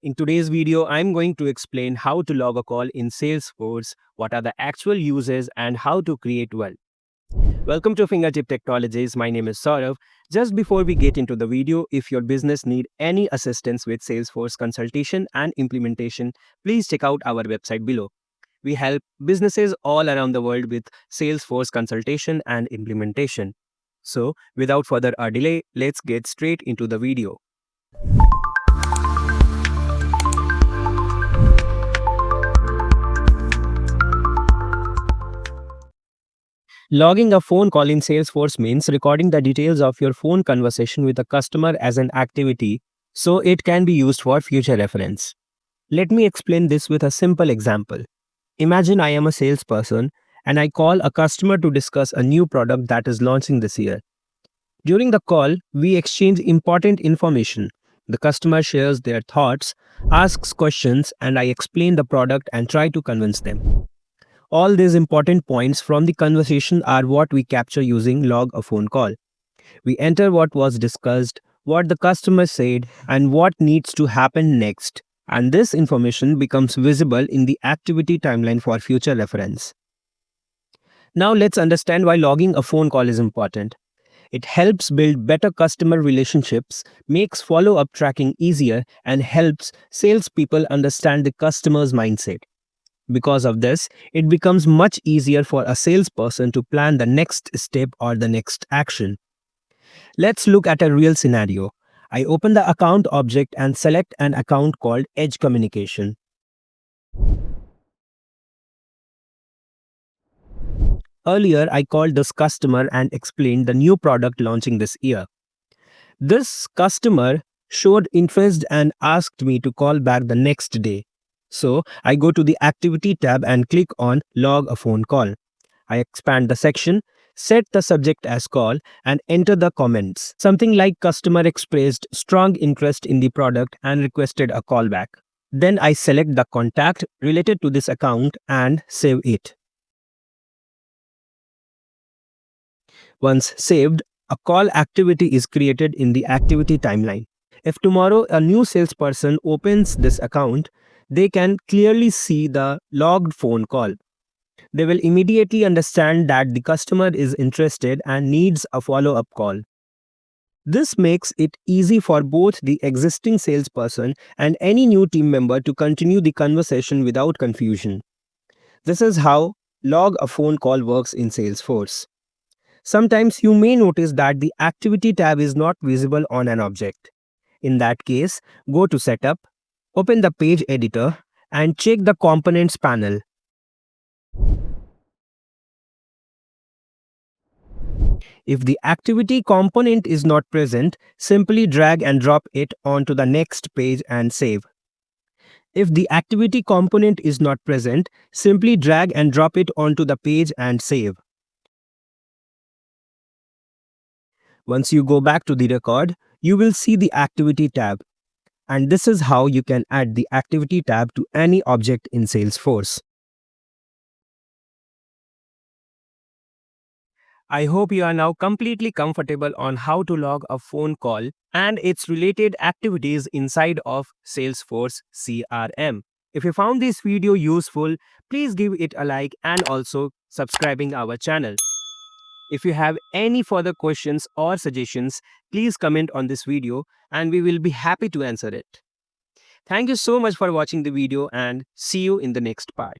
In today's video, I'm going to explain how to log a call in Salesforce, what are the actual uses, and how to create one. Welcome to Fingertip Technologies. My name is Saurav. Just before we get into the video, if your business need any assistance with Salesforce consultation and implementation, please check out our website below. We help businesses all around the world with Salesforce consultation and implementation. So, without further delay, let's get straight into the video. Logging a phone call in Salesforce means recording the details of your phone conversation with a customer as an activity so it can be used for future reference. Let me explain this with a simple example. Imagine I am a salesperson and I call a customer to discuss a new product that is launching this year. During the call, we exchange important information. The customer shares their thoughts, asks questions, and I explain the product and try to convince them. All these important points from the conversation are what we capture using log a phone call. We enter what was discussed, what the customer said, and what needs to happen next. And this information becomes visible in the activity timeline for future reference. Now let's understand why logging a phone call is important. It helps build better customer relationships, makes follow-up tracking easier, and helps salespeople understand the customer's mindset. Because of this, it becomes much easier for a salesperson to plan the next step or the next action. Let's look at a real scenario. I open the account object and select an account called Edge Communication. Earlier, I called this customer and explained the new product launching this year. This customer showed interest and asked me to call back the next day. So, I go to the Activity tab and click on Log a phone call. I expand the section, set the subject as call, and enter the comments. Something like customer expressed strong interest in the product and requested a callback. Then I select the contact related to this account and save it. Once saved, a call activity is created in the activity timeline. If tomorrow a new salesperson opens this account, they can clearly see the logged phone call. They will immediately understand that the customer is interested and needs a follow-up call. This makes it easy for both the existing salesperson and any new team member to continue the conversation without confusion. This is how log a phone call works in Salesforce. Sometimes you may notice that the Activity tab is not visible on an object. In that case, go to Setup, open the Page Editor, and check the Components panel. If the activity component is not present, simply drag and drop it onto the next page and save. If the activity component is not present, simply drag and drop it onto the page and save. Once you go back to the record, you will see the Activity tab. And this is how you can add the Activity tab to any object in Salesforce. I hope you are now completely comfortable on how to log a phone call and its related activities inside of Salesforce CRM. If you found this video useful, please give it a like and also subscribing our channel. If you have any further questions or suggestions, please comment on this video and we will be happy to answer it. Thank you so much for watching the video and see you in the next part.